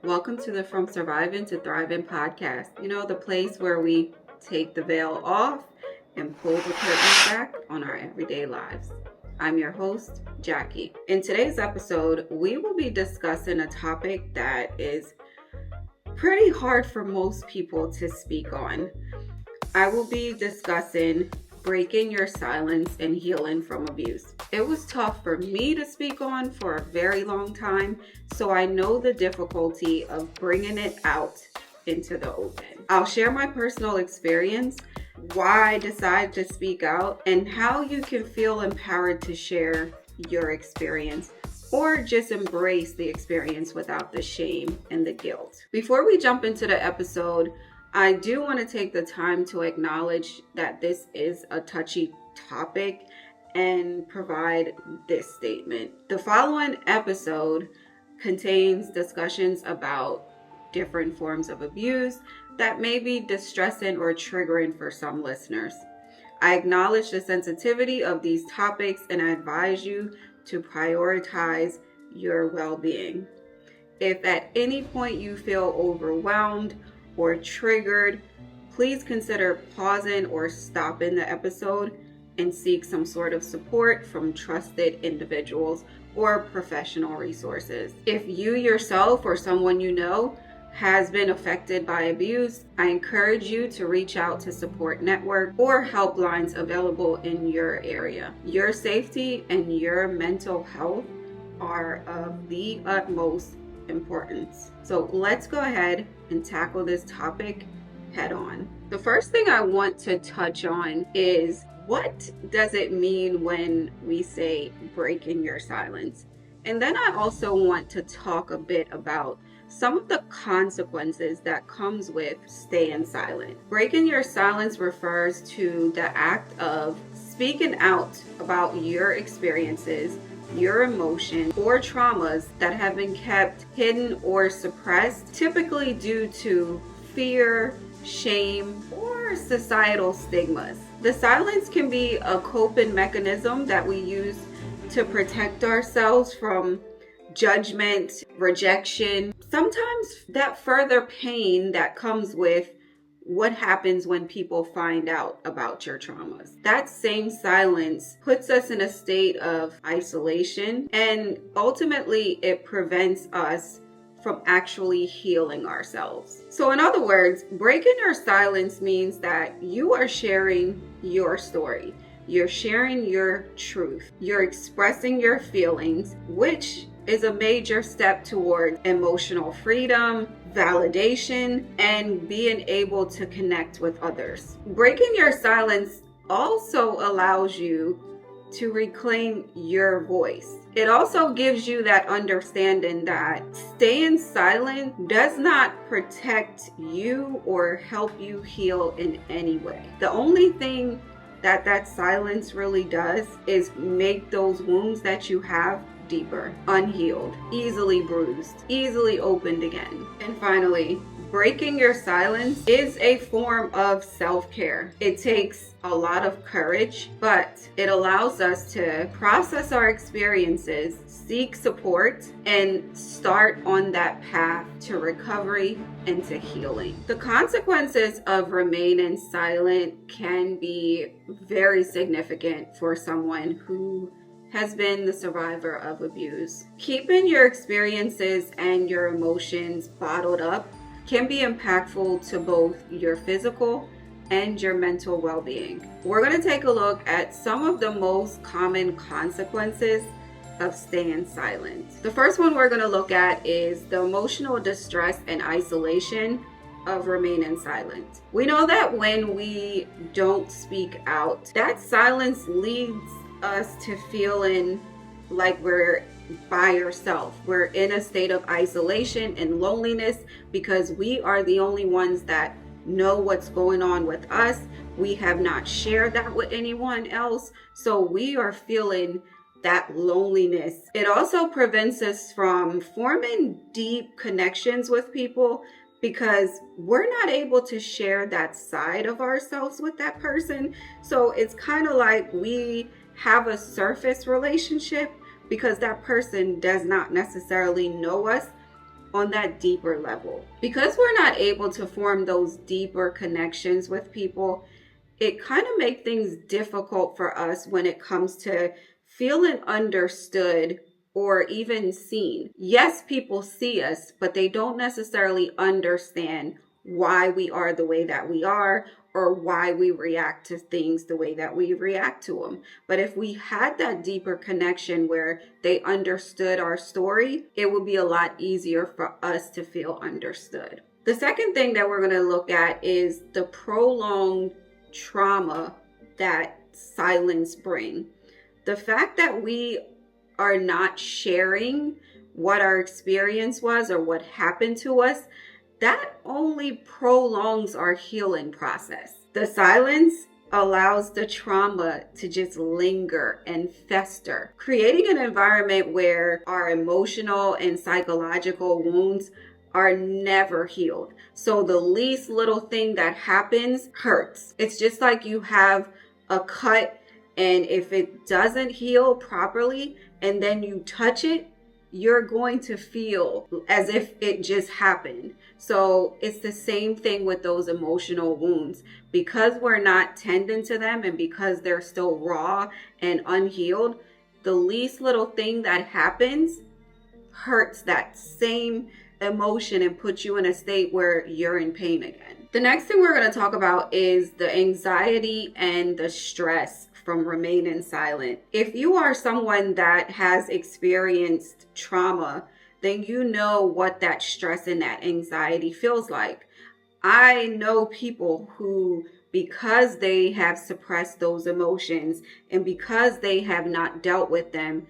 Welcome to the From Surviving to Thriving podcast. The place where we take the veil off and pull the curtains back on our everyday lives. I'm your host, Jackie. In today's episode, we will be discussing a topic that is pretty hard for most people to speak on. I will be discussing breaking your silence and healing from abuse. It was tough for me to speak on for a very long time, so I know the difficulty of bringing it out into the open. I'll share my personal experience, why I decided to speak out, and how you can feel empowered to share your experience or just embrace the experience without the shame and the guilt. Before we jump into the episode, I do want to take the time to acknowledge that this is a touchy topic and provide this statement. The following episode contains discussions about different forms of abuse that may be distressing or triggering for some listeners. I acknowledge the sensitivity of these topics and I advise you to prioritize your well-being. If at any point you feel overwhelmed or triggered, please consider pausing or stopping the episode and seek some sort of support from trusted individuals or professional resources. If you yourself or someone you know has been affected by abuse, I encourage you to reach out to support network or helplines available in your area. Your safety and your mental health are of the utmost importance. So let's go ahead and tackle this topic head on. The first thing I want to touch on is, what does it mean when we say breaking your silence? And then I also want to talk a bit about some of the consequences that comes with staying silent. Breaking your silence refers to the act of speaking out about your experiences, your emotions, or traumas that have been kept hidden or suppressed, typically due to fear, shame, or societal stigmas. The silence can be a coping mechanism that we use to protect ourselves from judgment, rejection, sometimes that further pain that comes with what happens when people find out about your traumas. That same silence puts us in a state of isolation, and ultimately it prevents us from actually healing ourselves. So in other words, breaking your silence means that you are sharing your story. You're sharing your truth. You're expressing your feelings, which is a major step toward emotional freedom, validation, and being able to connect with others. Breaking your silence also allows you to reclaim your voice. It also gives you that understanding that staying silent does not protect you or help you heal in any way. The only thing that silence really does is make those wounds that you have deeper, unhealed, easily bruised, easily opened again. And finally, breaking your silence is a form of self-care. It takes a lot of courage, but it allows us to process our experiences, seek support, and start on that path to recovery and to healing. The consequences of remaining silent can be very significant for someone who has been the survivor of abuse. Keeping your experiences and your emotions bottled up can be impactful to both your physical and your mental well-being. We're going to take a look at some of the most common consequences of staying silent. The first one we're going to look at is the emotional distress and isolation of remaining silent. We know that when we don't speak out, that silence leads us to feeling like we're by ourselves. We're in a state of isolation and loneliness because we are the only ones that know what's going on with us. We have not shared that with anyone else, so we are feeling that loneliness. It also prevents us from forming deep connections with people because we're not able to share that side of ourselves with that person. So it's kind of like we have a surface relationship because that person does not necessarily know us on that deeper level. Because we're not able to form those deeper connections with people, it kind of makes things difficult for us when it comes to feeling understood or even seen. Yes, people see us, but they don't necessarily understand why we are the way that we are or why we react to things the way that we react to them. But if we had that deeper connection where they understood our story, it would be a lot easier for us to feel understood. The second thing that we're going to look at is the prolonged trauma that silence brings. The fact that we are not sharing what our experience was or what happened to us, that only prolongs our healing process. The silence allows the trauma to just linger and fester, creating an environment where our emotional and psychological wounds are never healed. So the least little thing that happens hurts. It's just like you have a cut, and if it doesn't heal properly and then you touch it, you're going to feel as if it just happened. So it's the same thing with those emotional wounds. Because we're not tending to them and because they're still raw and unhealed, the least little thing that happens hurts that same emotion and puts you in a state where you're in pain again. The next thing we're going to talk about is the anxiety and the stress from remaining silent. If you are someone that has experienced trauma, then you know what that stress and that anxiety feels like. I know people who, because they have suppressed those emotions and because they have not dealt with them,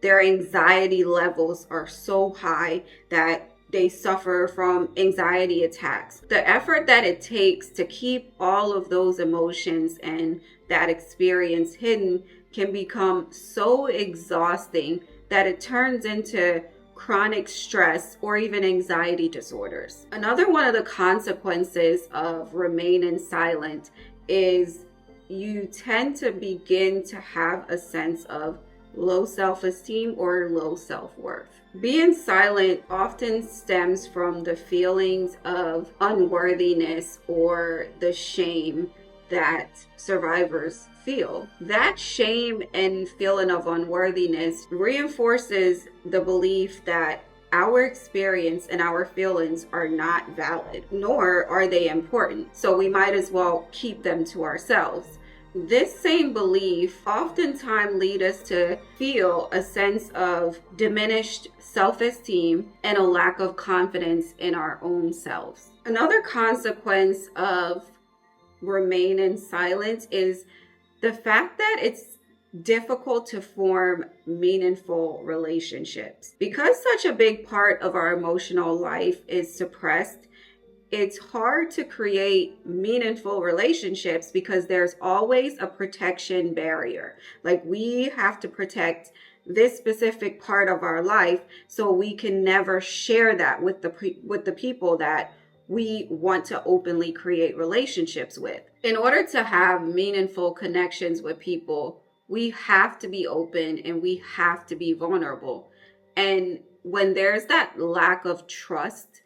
their anxiety levels are so high that they suffer from anxiety attacks. The effort that it takes to keep all of those emotions and that experience hidden can become so exhausting that it turns into chronic stress or even anxiety disorders. Another one of the consequences of remaining silent is you tend to begin to have a sense of low self-esteem or low self-worth. Being silent often stems from the feelings of unworthiness or the shame that survivors feel. That shame and feeling of unworthiness reinforces the belief that our experience and our feelings are not valid, nor are they important. So we might as well keep them to ourselves. This same belief oftentimes leads us to feel a sense of diminished self-esteem and a lack of confidence in our own selves. Another consequence of remaining silent is the fact that it's difficult to form meaningful relationships. Because such a big part of our emotional life is suppressed, it's hard to create meaningful relationships because there's always a protection barrier. Like, we have to protect this specific part of our life so we can never share that with the people that we want to openly create relationships with. In order to have meaningful connections with people, we have to be open and we have to be vulnerable. And when there's that lack of trust,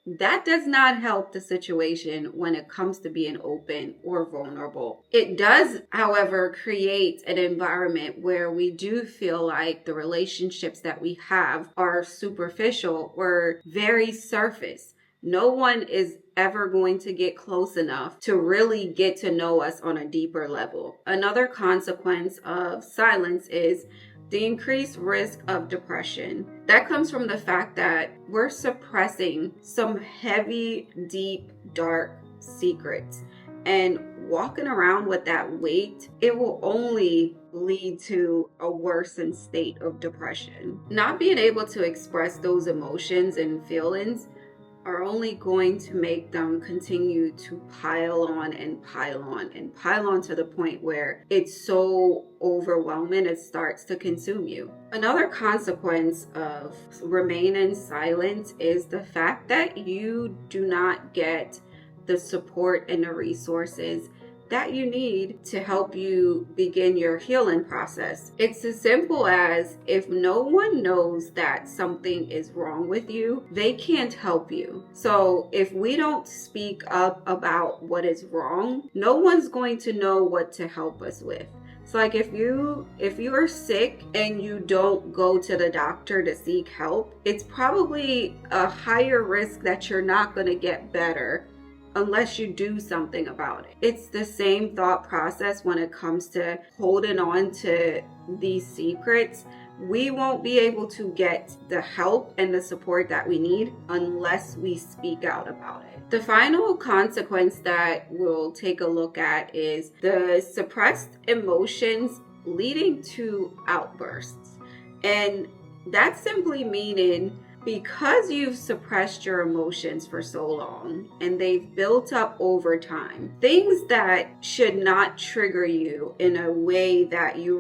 that does not help the situation when it comes to being open or vulnerable. It does, however, create an environment where we do feel like the relationships that we have are superficial or very surface. No one is ever going to get close enough to really get to know us on a deeper level. Another consequence of silence is the increased risk of depression. That comes from the fact that we're suppressing some heavy, deep, dark secrets. And walking around with that weight, it will only lead to a worsened state of depression. Not being able to express those emotions and feelings are only going to make them continue to pile on and pile on and pile on to the point where it's so overwhelming it starts to consume you. Another consequence of remaining silent is the fact that you do not get the support and the resources that you need to help you begin your healing process. It's as simple as, if no one knows that something is wrong with you, they can't help you. So if we don't speak up about what is wrong, no one's going to know what to help us with. So like if you are sick and you don't go to the doctor to seek help, it's probably a higher risk that you're not going to get better unless you do something about it. It's the same thought process when it comes to holding on to these secrets. We won't be able to get the help and the support that we need unless we speak out about it. The final consequence that we'll take a look at is the suppressed emotions leading to outbursts. And that's simply meaning, because you've suppressed your emotions for so long and they've built up over time, things that should not trigger you in a way that you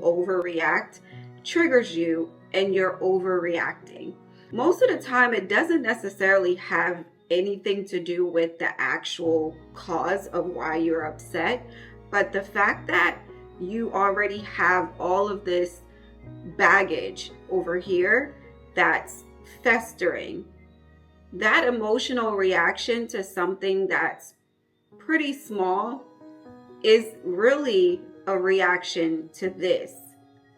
overreact triggers you, and you're overreacting. Most of the time, it doesn't necessarily have anything to do with the actual cause of why you're upset, but the fact that you already have all of this baggage over here that's festering, that emotional reaction to something that's pretty small is really a reaction to this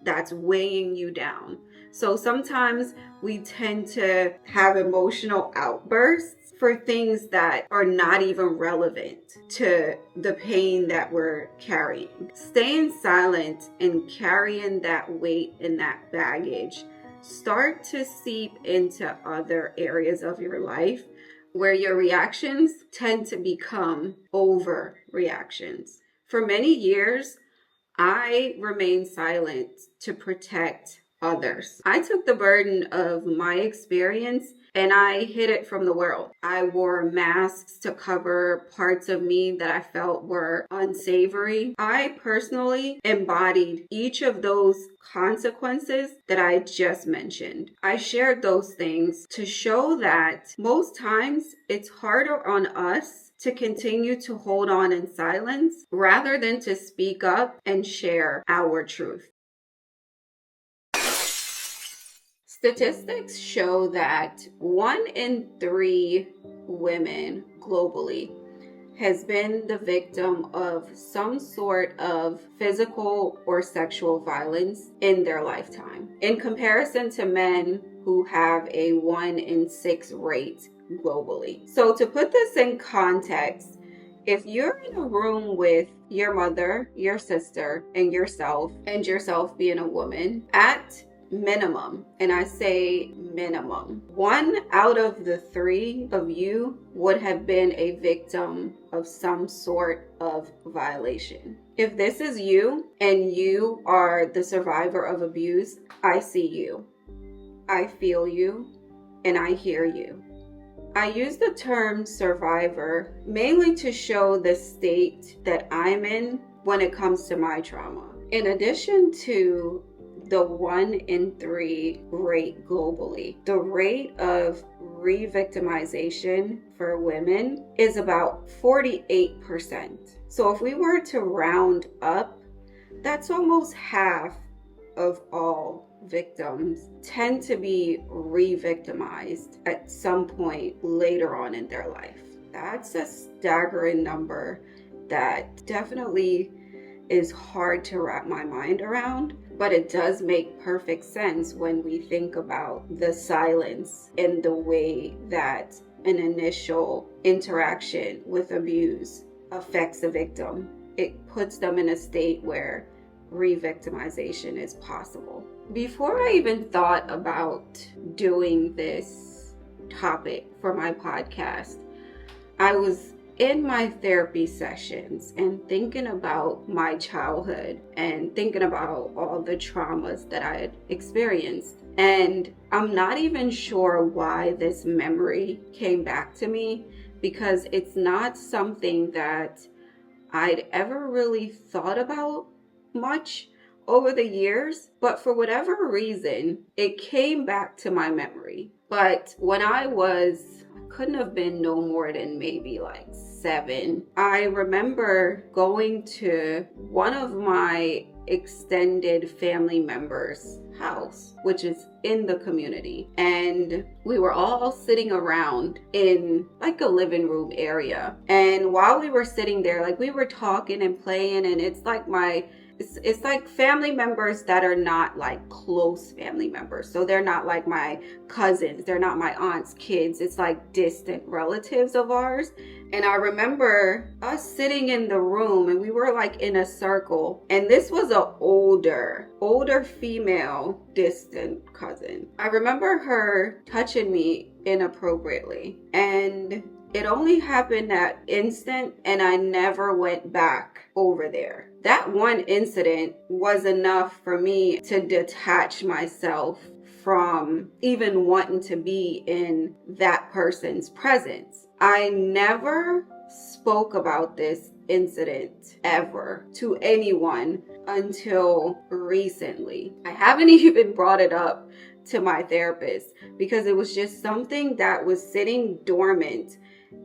that's weighing you down. So sometimes we tend to have emotional outbursts for things that are not even relevant to the pain that we're carrying. Staying silent and carrying that weight and that baggage start to seep into other areas of your life where your reactions tend to become overreactions. For many years, I remained silent to protect others. I took the burden of my experience and I hid it from the world. I wore masks to cover parts of me that I felt were unsavory. I personally embodied each of those consequences that I just mentioned. I shared those things to show that most times it's harder on us to continue to hold on in silence rather than to speak up and share our truth. Statistics show that 1 in 3 women globally has been the victim of some sort of physical or sexual violence in their lifetime, in comparison to men who have a 1 in 6 rate globally. So to put this in context, if you're in a room with your mother, your sister, and yourself being a woman, at minimum, and I say minimum, 1 out of the 3 of you would have been a victim of some sort of violation. If this is you and you are the survivor of abuse, I see you, I feel you, and I hear you. I use the term survivor mainly to show the state that I'm in when it comes to my trauma. In addition to the 1 in 3 rate globally, the rate of re-victimization for women is about 48%. So if we were to round up, that's almost half of all victims tend to be re-victimized at some point later on in their life. That's a staggering number that definitely is hard to wrap my mind around, but it does make perfect sense when we think about the silence and the way that an initial interaction with abuse affects a victim. It puts them in a state where re-victimization is possible. Before I even thought about doing this topic for my podcast, I was in my therapy sessions and thinking about my childhood and thinking about all the traumas that I had experienced. And I'm not even sure why this memory came back to me, because it's not something that I'd ever really thought about much over the years, but for whatever reason, it came back to my memory. But when I couldn't have been no more than maybe like 7, I remember going to one of my extended family members' house, which is in the community, and we were all sitting around in like a living room area. And while we were sitting there, like we were talking and playing, and it's like family members that are not like close family members. So they're not like my cousins, they're not my aunt's kids. It's like distant relatives of ours. And I remember us sitting in the room, and we were like in a circle. And this was an older female distant cousin. I remember her touching me inappropriately. And it only happened that instant, and I never went back over there. That one incident was enough for me to detach myself from even wanting to be in that person's presence. I never spoke about this incident ever to anyone until recently. I haven't even brought it up to my therapist because it was just something that was sitting dormant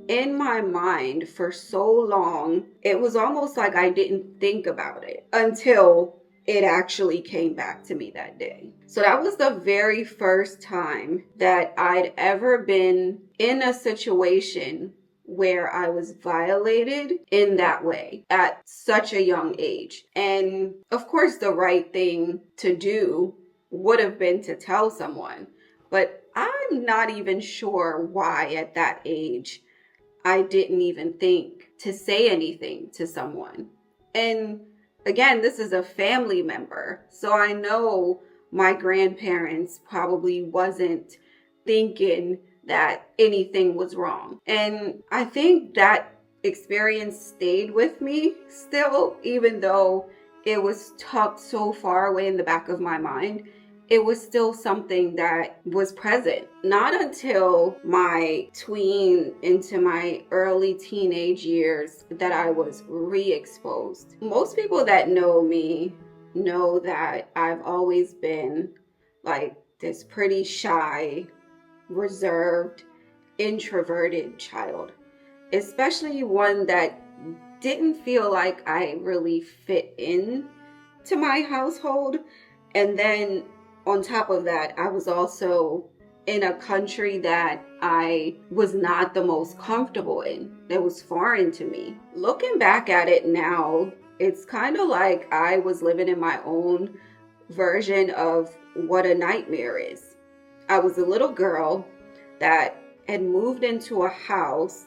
in my mind for so long. It was almost like I didn't think about it until it actually came back to me that day. So that was the very first time that I'd ever been in a situation where I was violated in that way at such a young age. And of course, the right thing to do would have been to tell someone, but I'm not even sure why at that age I didn't even think to say anything to someone. And again, this is a family member, so I know my grandparents probably wasn't thinking that anything was wrong. And I think that experience stayed with me still, even though it was tucked so far away in the back of my mind. It was still something that was present. Not until my tween into my early teenage years that I was re-exposed. Most people that know me know that I've always been like this pretty shy, reserved, introverted child, especially one that didn't feel like I really fit in to my household. And then on top of that, I was also in a country that I was not the most comfortable in. It was foreign to me. Looking back at it now, it's kind of like I was living in my own version of what a nightmare is. I was a little girl that had moved into a house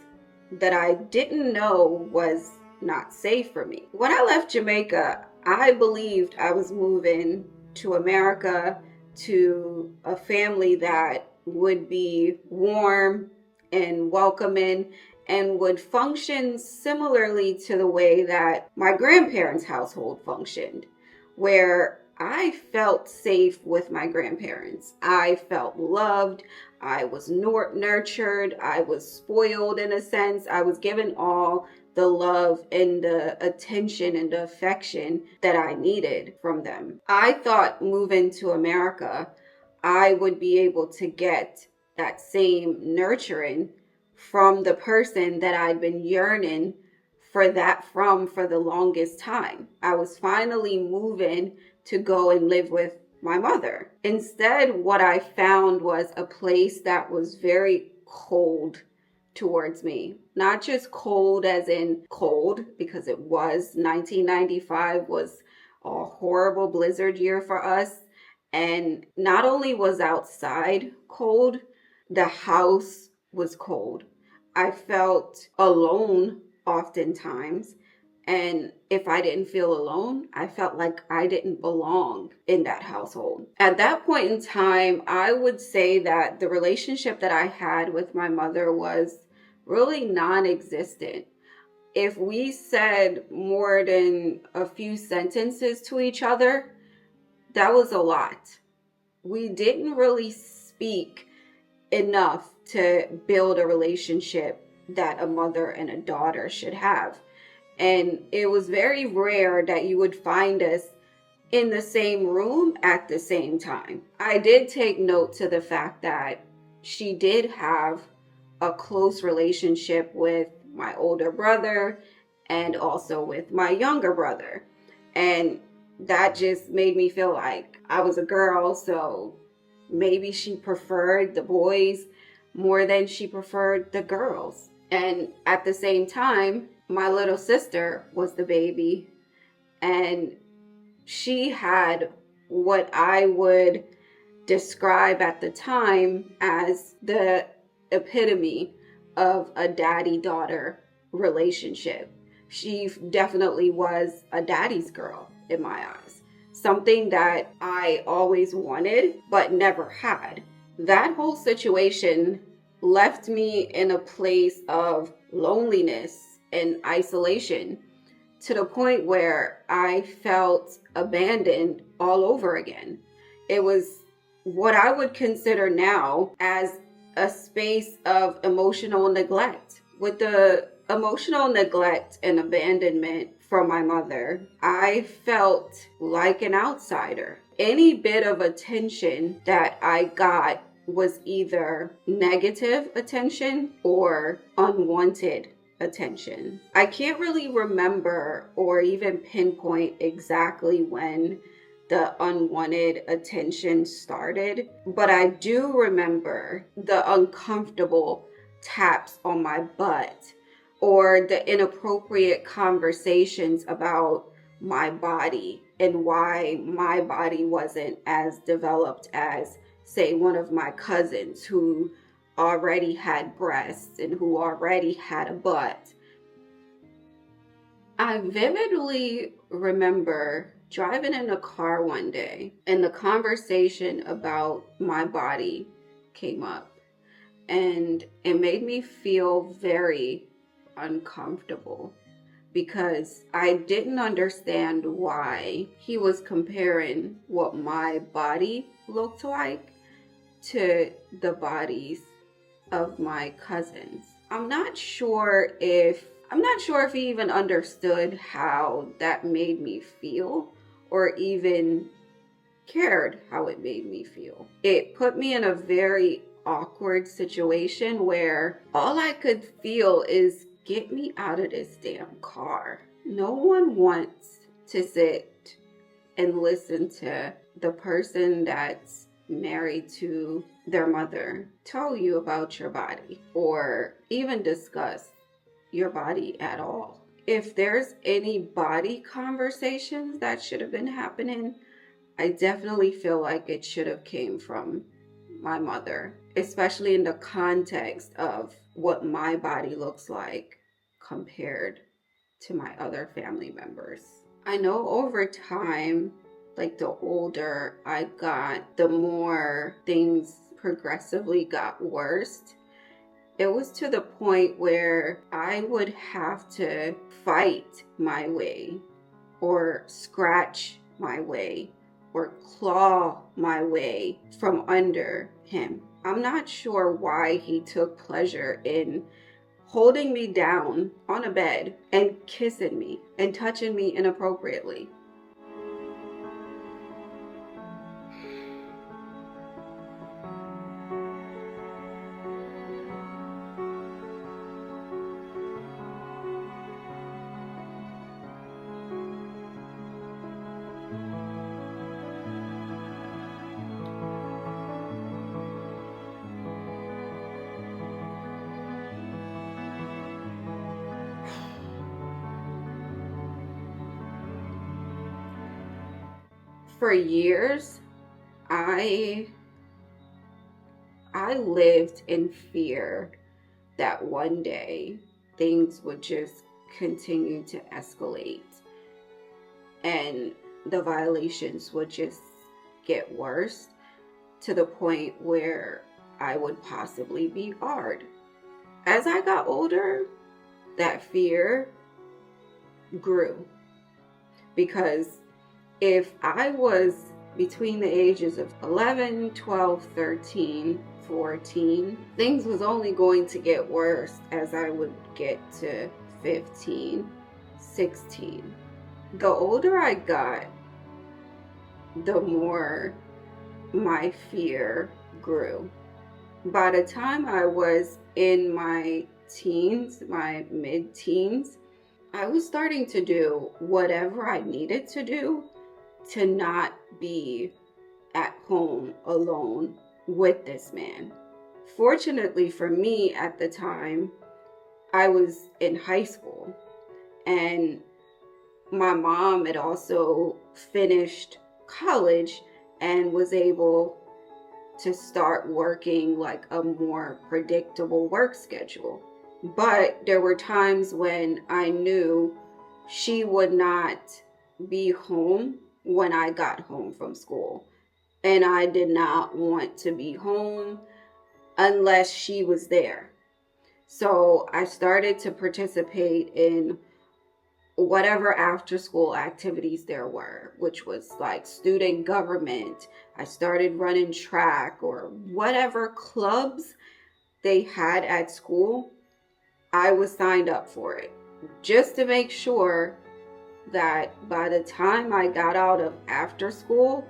that I didn't know was not safe for me. When I left Jamaica, I believed I was moving to America, to a family that would be warm and welcoming and would function similarly to the way that my grandparents' household functioned, where I felt safe with my grandparents. I felt loved. I was nurtured. I was spoiled in a sense. I was given all the love and the attention and the affection that I needed from them. I thought moving to America, I would be able to get that same nurturing from the person that I'd been yearning for the longest time. I was finally moving to go and live with my mother. Instead, what I found was a place that was very cold towards me. Not just cold as in cold, because it was 1995 was a horrible blizzard year for us. And not only was outside cold, the house was cold. I felt alone oftentimes. And if I didn't feel alone, I felt like I didn't belong in that household. At that point in time, I would say that the relationship that I had with my mother was really non-existent. If we said more than a few sentences to each other, that was a lot. We didn't really speak enough to build a relationship that a mother and a daughter should have. And it was very rare that you would find us in the same room at the same time. I did take note to the fact that she did have a close relationship with my older brother and also with my younger brother. And that just made me feel like I was a girl, so maybe she preferred the boys more than she preferred the girls. And at the same time, my little sister was the baby, and she had what I would describe at the time as the epitome of a daddy-daughter relationship. She definitely was a daddy's girl in my eyes. Something that I always wanted but never had. That whole situation left me in a place of loneliness and isolation, to the point where I felt abandoned all over again. It was what I would consider now as a space of emotional neglect. With the emotional neglect and abandonment from my mother, I felt like an outsider. Any bit of attention that I got was either negative attention or unwanted attention. I can't really remember or even pinpoint exactly when the unwanted attention started, but I do remember the uncomfortable taps on my butt or the inappropriate conversations about my body and why my body wasn't as developed as, say, one of my cousins who already had breasts and who already had a butt. I vividly remember driving in a car one day and the conversation about my body came up, and it made me feel very uncomfortable because I didn't understand why he was comparing what my body looked like to the bodies of my cousins. I'm not sure if he even understood how that made me feel or even cared how it made me feel. It put me in a very awkward situation where all I could feel is, get me out of this damn car. No one wants to sit and listen to the person that's married to their mother tell you about your body or even discuss your body at all. If there's any body conversations that should have been happening, I definitely feel like it should have came from my mother, especially in the context of what my body looks like compared to my other family members. I know over time, like the older I got, the more things progressively got worse. It was to the point where I would have to fight my way or scratch my way or claw my way from under him. I'm not sure why he took pleasure in holding me down on a bed and kissing me and touching me inappropriately. For years, I lived in fear that one day things would just continue to escalate and the violations would just get worse to the point where I would possibly be barred. As I got older, that fear grew, because if I was between the ages of 11, 12, 13, 14, things was only going to get worse as I would get to 15, 16. The older I got, the more my fear grew. By the time I was in my teens, my mid-teens, I was starting to do whatever I needed to do to not be at home alone with this man. Fortunately for me at the time, I was in high school, and my mom had also finished college and was able to start working like a more predictable work schedule. But there were times when I knew she would not be home when I got home from school. And I did not want to be home unless she was there. So I started to participate in whatever after school activities there were, which was like student government. I started running track or whatever clubs they had at school. I was signed up for it just to make sure that by the time I got out of after school,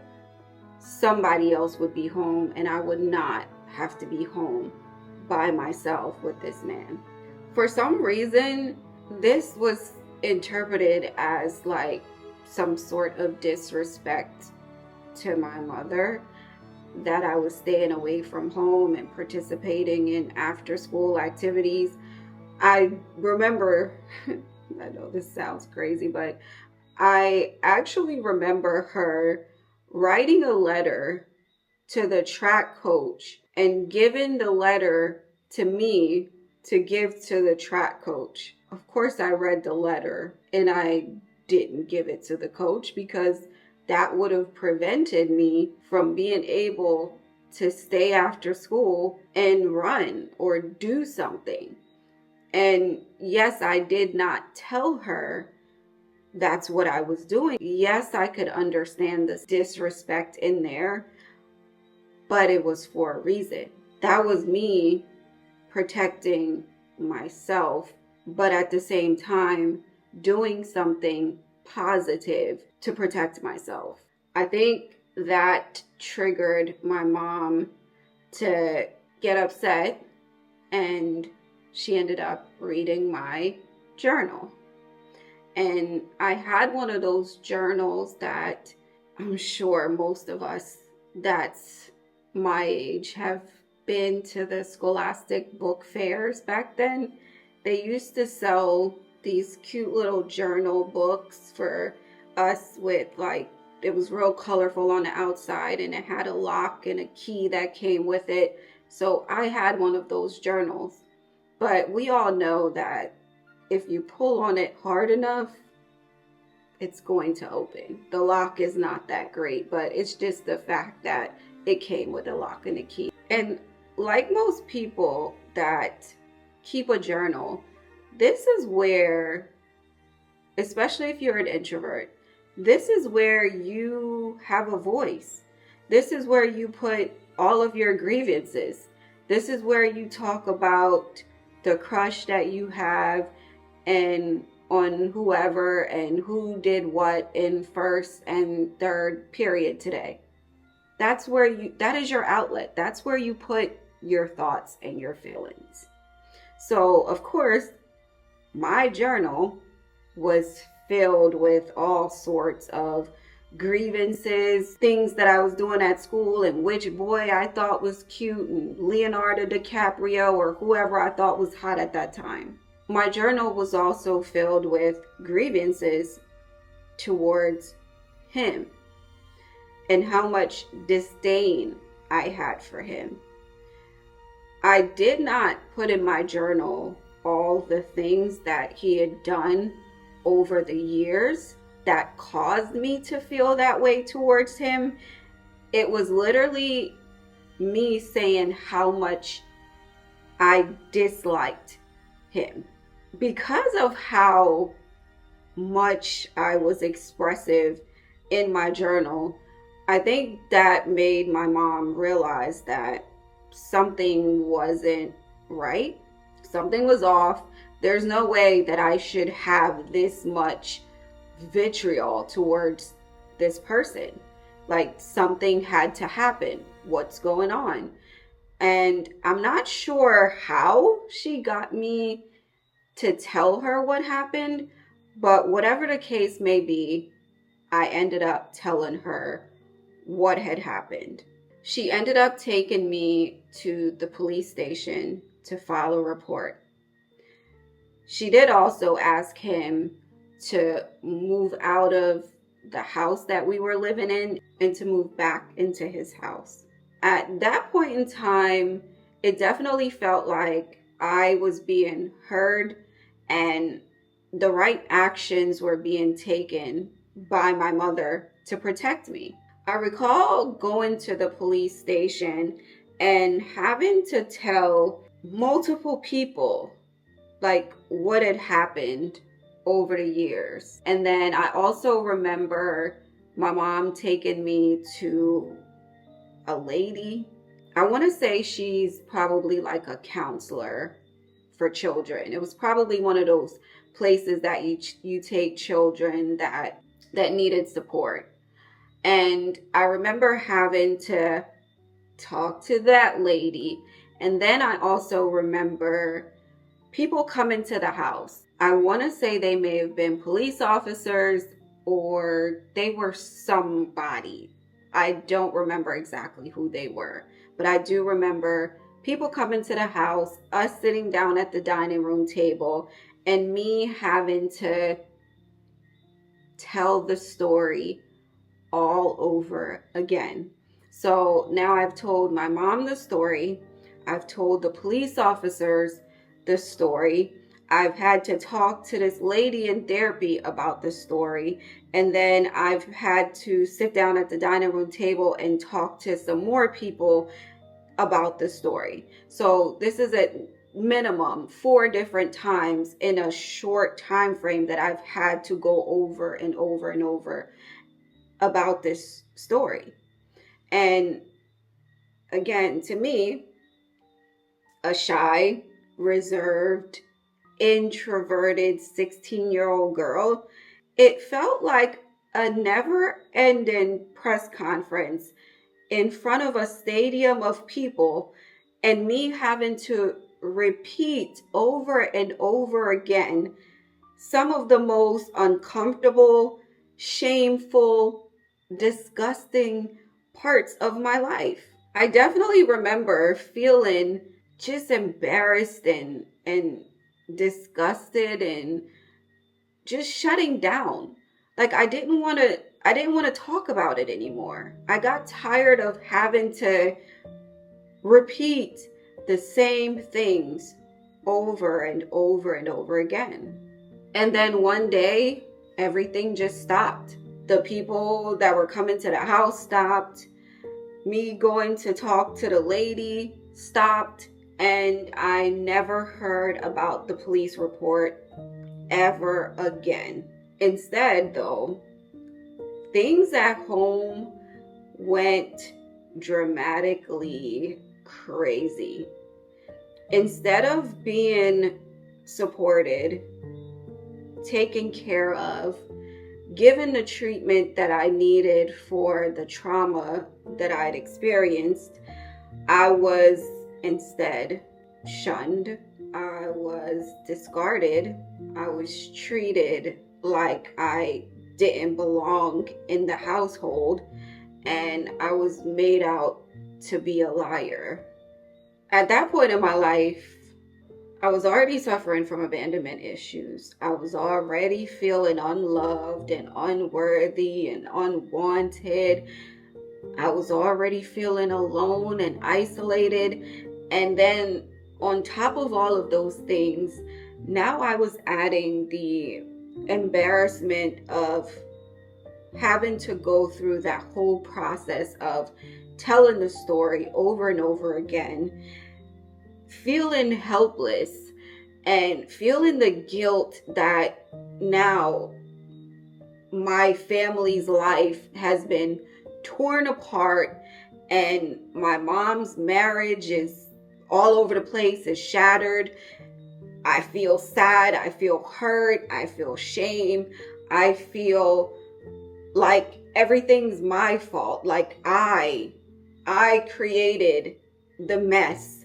somebody else would be home and I would not have to be home by myself with this man. For some reason, this was interpreted as like some sort of disrespect to my mother, that I was staying away from home and participating in after school activities. I remember, I know this sounds crazy, but I actually remember her writing a letter to the track coach and giving the letter to me to give to the track coach. Of course, I read the letter and I didn't give it to the coach because that would have prevented me from being able to stay after school and run or do something. And yes, I did not tell her that's what I was doing. Yes, I could understand the disrespect in there, but it was for a reason. That was me protecting myself, but at the same time, doing something positive to protect myself. I think that triggered my mom to get upset, and she ended up reading my journal. And I had one of those journals that I'm sure most of us that's my age have been to the Scholastic book fairs back then. They used to sell these cute little journal books for us with like, it was real colorful on the outside and it had a lock and a key that came with it. So I had one of those journals. But we all know that if you pull on it hard enough, it's going to open. The lock is not that great, but it's just the fact that it came with a lock and a key. And like most people that keep a journal, this is where, especially if you're an introvert, this is where you have a voice. This is where you put all of your grievances. This is where you talk about the crush that you have and on whoever and who did what in first and third period today. That is your outlet. That's where you put your thoughts and your feelings. So, of course, my journal was filled with all sorts of grievances, things that I was doing at school, and which boy I thought was cute, and Leonardo DiCaprio or whoever I thought was hot at that time. My journal was also filled with grievances towards him and how much disdain I had for him. I did not put in my journal all the things that he had done over the years that caused me to feel that way towards him. It was literally me saying how much I disliked him. Because of how much I was expressive in my journal, I think that made my mom realize that something wasn't right. Something was off. There's no way that I should have this much vitriol towards this person. Like, something had to happen. What's going on? And I'm not sure how she got me to tell her what happened, but whatever the case may be, I ended up telling her what had happened. She ended up taking me to the police station to file a report. She did also ask him to move out of the house that we were living in and to move back into his house. At that point in time, it definitely felt like I was being heard and the right actions were being taken by my mother to protect me. I recall going to the police station and having to tell multiple people like what had happened over the years. And then I also remember my mom taking me to a lady. I want to say she's probably like a counselor for children. It was probably one of those places that you take children that needed support. And I remember having to talk to that lady. And then I also remember people coming to the house. I want to say they may have been police officers or they were somebody. I don't remember exactly who they were, but I do remember people coming to the house, us sitting down at the dining room table, and me having to tell the story all over again. So now I've told my mom the story. I've told the police officers the story. I've had to talk to this lady in therapy about the story. And then I've had to sit down at the dining room table and talk to some more people about the story. So this is at minimum 4 different times in a short time frame that I've had to go over and over and over about this story. And again, to me, a shy, reserved, introverted 16-year-old girl, it felt like a never-ending press conference in front of a stadium of people and me having to repeat over and over again some of the most uncomfortable, shameful, disgusting parts of my life. I definitely remember feeling just embarrassed and disgusted and just shutting down. Like I didn't want to talk about it anymore. I got tired of having to repeat the same things over and over and over again. And then one day, everything just stopped. The people that were coming to the house stopped. Me going to talk to the lady stopped. And I never heard about the police report ever again. Instead, though, things at home went dramatically crazy. Instead of being supported, taken care of, given the treatment that I needed for the trauma that I'd experienced, I was instead shunned. I was discarded. I was treated like I didn't belong in the household, and I was made out to be a liar. At that point in my life, I was already suffering from abandonment issues. I was already feeling unloved and unworthy and unwanted. I was already feeling alone and isolated. And then on top of all of those things, now I was adding the embarrassment of having to go through that whole process of telling the story over and over again, feeling helpless and feeling the guilt that now my family's life has been torn apart and my mom's marriage is all over the place, is shattered. I feel sad, I feel hurt, I feel shame, I feel like everything's my fault, like I created the mess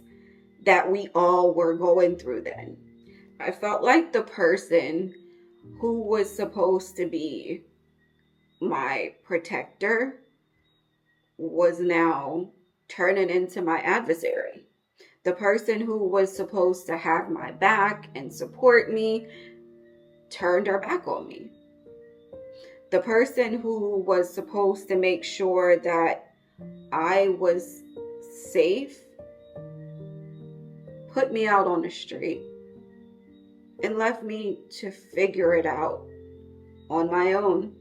that we all were going through then. I felt like the person who was supposed to be my protector was now turning into my adversary. The person who was supposed to have my back and support me turned her back on me. The person who was supposed to make sure that I was safe put me out on the street and left me to figure it out on my own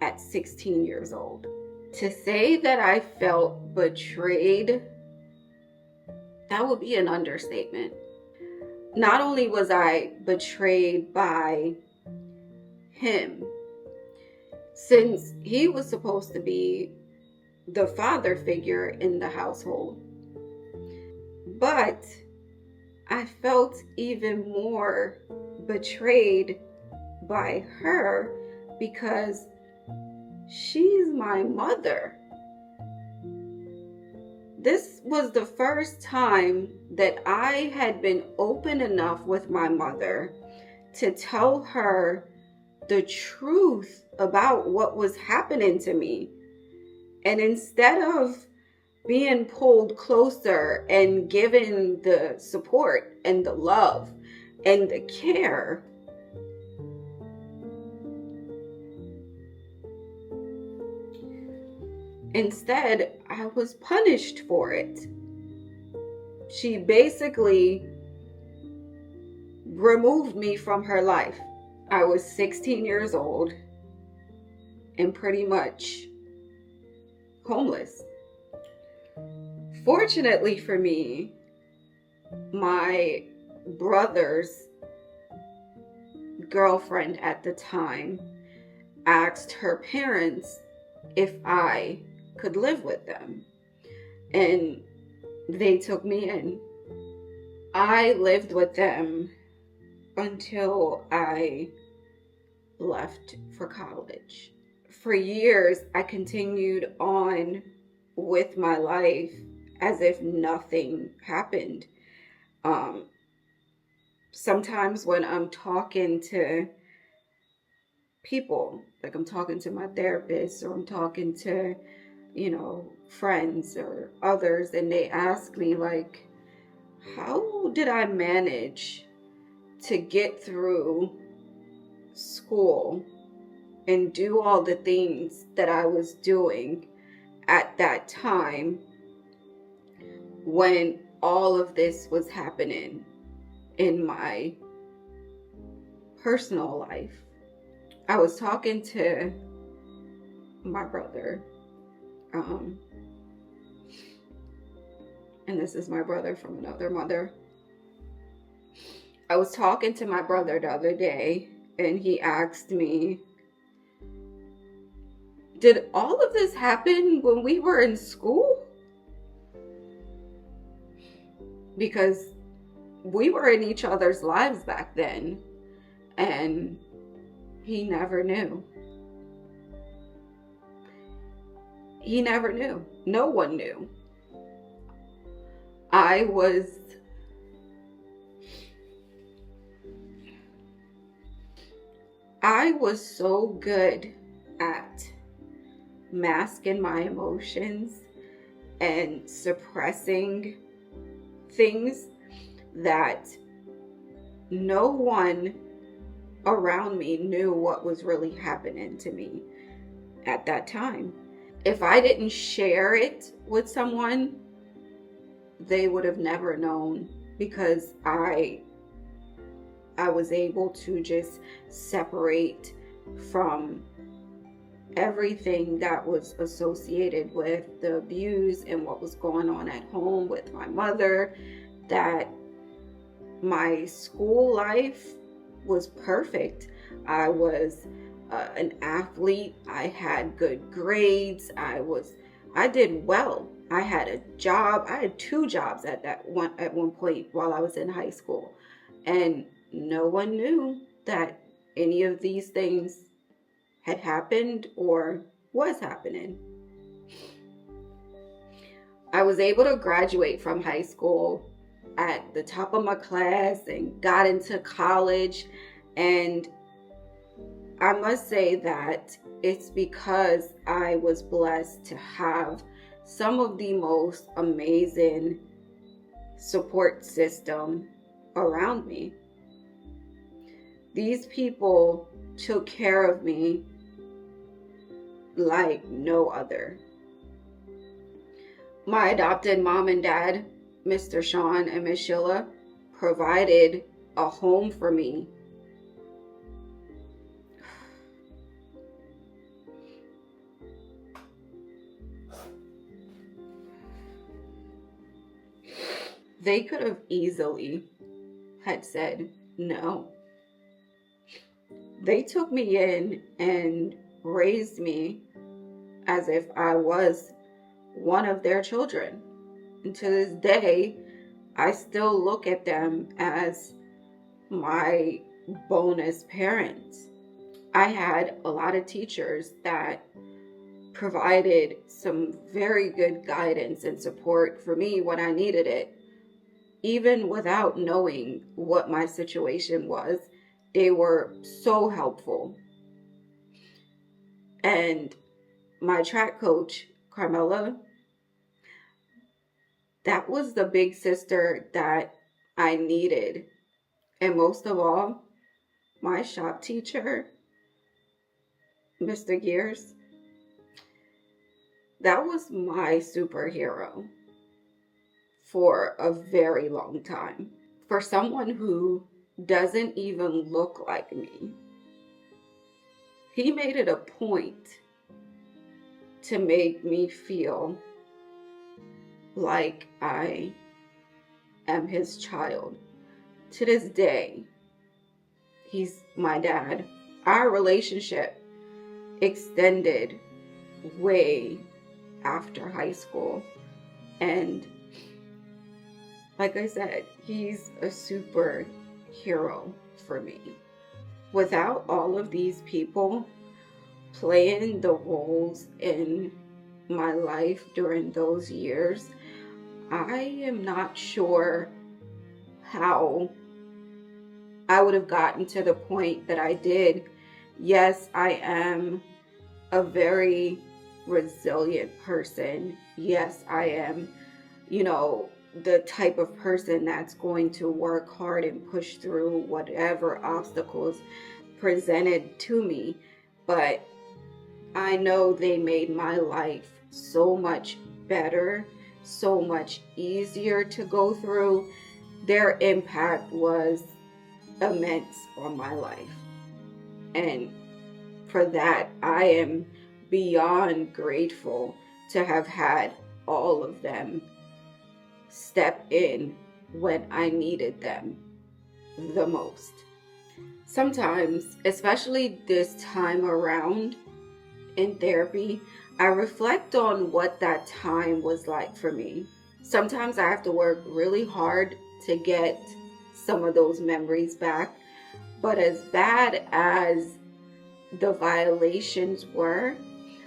at 16 years old. To say that I felt betrayed, that would be an understatement. Not only was I betrayed by him, since he was supposed to be the father figure in the household, but I felt even more betrayed by her because she's my mother. This was the first time that I had been open enough with my mother to tell her the truth about what was happening to me. And instead of being pulled closer and given the support and the love and the care, instead, I was punished for it. She basically removed me from her life. I was 16 years old and pretty much homeless. Fortunately for me, my brother's girlfriend at the time asked her parents if I could live with them, and they took me in. I lived with them until I left for college. For years, I continued on with my life as if nothing happened. Sometimes when I'm talking to people, like I'm talking to my therapist or I'm talking to, friends or others, and they ask me like, how did I manage to get through school and do all the things that I was doing at that time when all of this was happening in my personal life? I was talking to my brother, and this is my brother from another mother. I was talking to my brother the other day, and he asked me, did all of this happen when we were in school? Because we were in each other's lives back then, and he never knew. He never knew. No one knew. I was so good at masking my emotions and suppressing things that no one around me knew what was really happening to me at that time. If I didn't share it with someone, they would have never known, because I was able to just separate from everything that was associated with the abuse and what was going on at home with my mother. That my school life was perfect. I was an athlete. I had good grades. I did well. I had a job. I had 2 jobs at one point while I was in high school, and no one knew that any of these things had happened or was happening. I was able to graduate from high school at the top of my class and got into college. And I must say that it's because I was blessed to have some of the most amazing support system around me. These people took care of me like no other. My adopted mom and dad, Mr. Sean and Miss Sheila, provided a home for me. They could have easily had said no. They took me in and raised me as if I was one of their children. And to this day, I still look at them as my bonus parents. I had a lot of teachers that provided some very good guidance and support for me when I needed it. Even without knowing what my situation was, they were so helpful. And my track coach, Carmela, that was the big sister that I needed. And most of all, my shop teacher, Mr. Gears, that was my superhero for a very long time. For someone who doesn't even look like me, he made it a point to make me feel like I am his child. To this day, he's my dad. Our relationship extended way after high school. And like I said, he's a superhero for me. Without all of these people playing the roles in my life during those years, I am not sure how I would have gotten to the point that I did. Yes, I am a very resilient person. Yes, I am, the type of person that's going to work hard and push through whatever obstacles presented to me. But I know they made my life so much better, so much easier to go through. Their impact was immense on my life. And for that, I am beyond grateful to have had all of them step in when I needed them the most. Sometimes, especially this time around in therapy, I reflect on what that time was like for me. Sometimes I have to work really hard to get some of those memories back. But as bad as the violations were,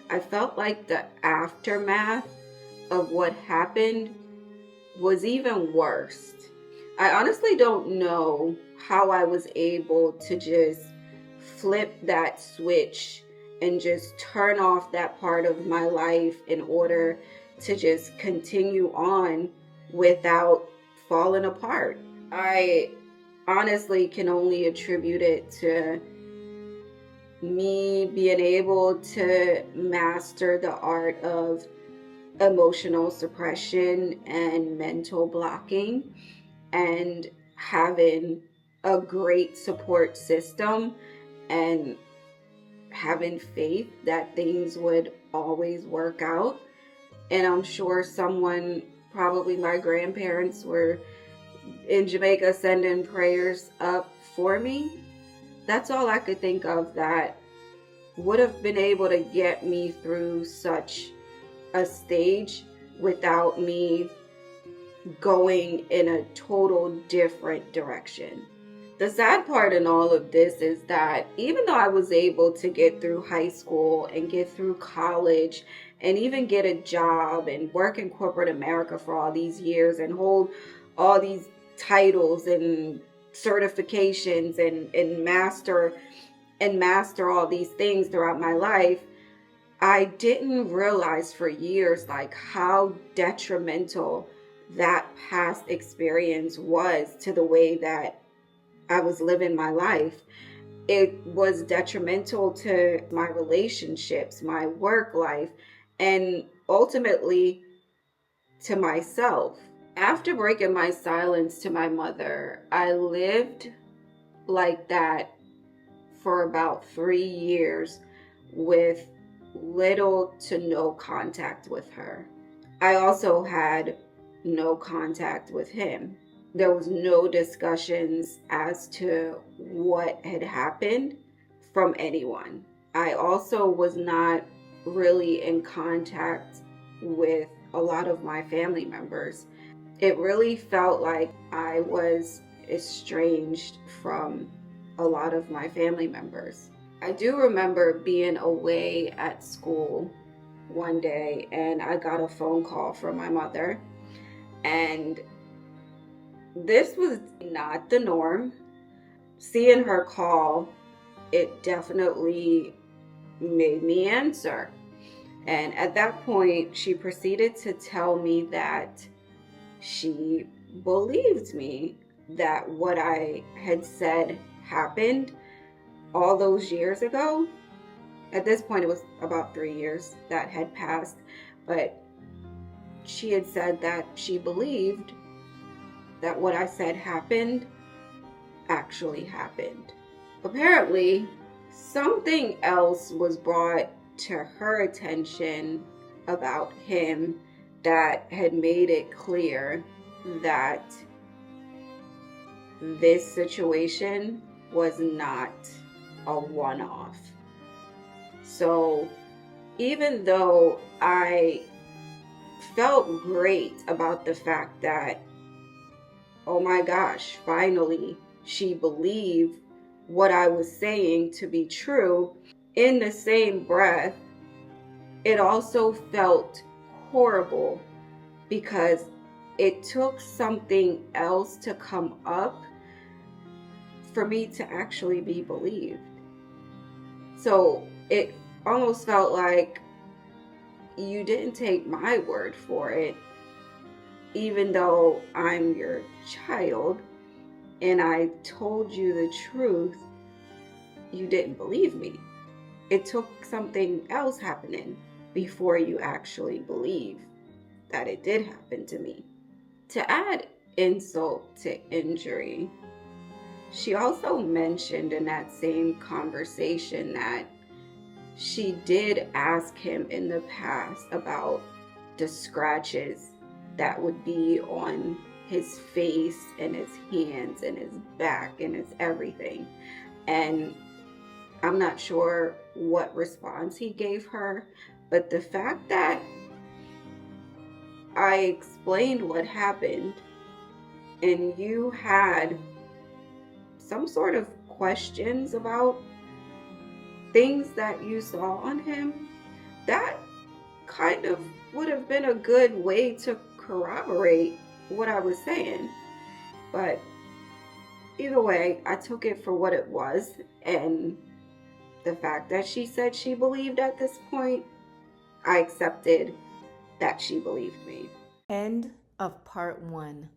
I felt like the aftermath of what happened was even worse. I honestly don't know how I was able to just flip that switch and just turn off that part of my life in order to just continue on without falling apart. I honestly can only attribute it to me being able to master the art of emotional suppression and mental blocking, and having a great support system and having faith that things would always work out. And I'm sure someone, probably my grandparents, were in Jamaica sending prayers up for me. That's all I could think of that would have been able to get me through such a stage without me going in a total different direction. The sad part in all of this is that even though I was able to get through high school and get through college and even get a job and work in corporate America for all these years and hold all these titles and certifications and master all these things throughout my life, I didn't realize for years like how detrimental that past experience was to the way that I was living my life. It was detrimental to my relationships, my work life, and ultimately to myself. After breaking my silence to my mother, I lived like that for about 3 years with little to no contact with her. I also had no contact with him. There was no discussions as to what had happened from anyone. I also was not really in contact with a lot of my family members. It really felt like I was estranged from a lot of my family members. I do remember being away at school one day and I got a phone call from my mother, and this was not the norm. Seeing her call, it definitely made me answer. And at that point, she proceeded to tell me that she believed me, that what I had said happened all those years ago. At this point, it was about 3 years that had passed, but she had said that she believed that what I said happened actually happened. Apparently, something else was brought to her attention about him that had made it clear that this situation was not a one-off. So even though I felt great about the fact that, oh my gosh, finally she believed what I was saying to be true, in the same breath, it also felt horrible because it took something else to come up for me to actually be believed. So it almost felt like you didn't take my word for it, even though I'm your child and I told you the truth, you didn't believe me. It took something else happening before you actually believe that it did happen to me. To add insult to injury, she also mentioned in that same conversation that she did ask him in the past about the scratches that would be on his face and his hands and his back and his everything. And I'm not sure what response he gave her, but the fact that I explained what happened and you had some sort of questions about things that you saw on him, that kind of would have been a good way to corroborate what I was saying. But either way, I took it for what it was, and the fact that she said she believed at this point, I accepted that she believed me. End of part 1.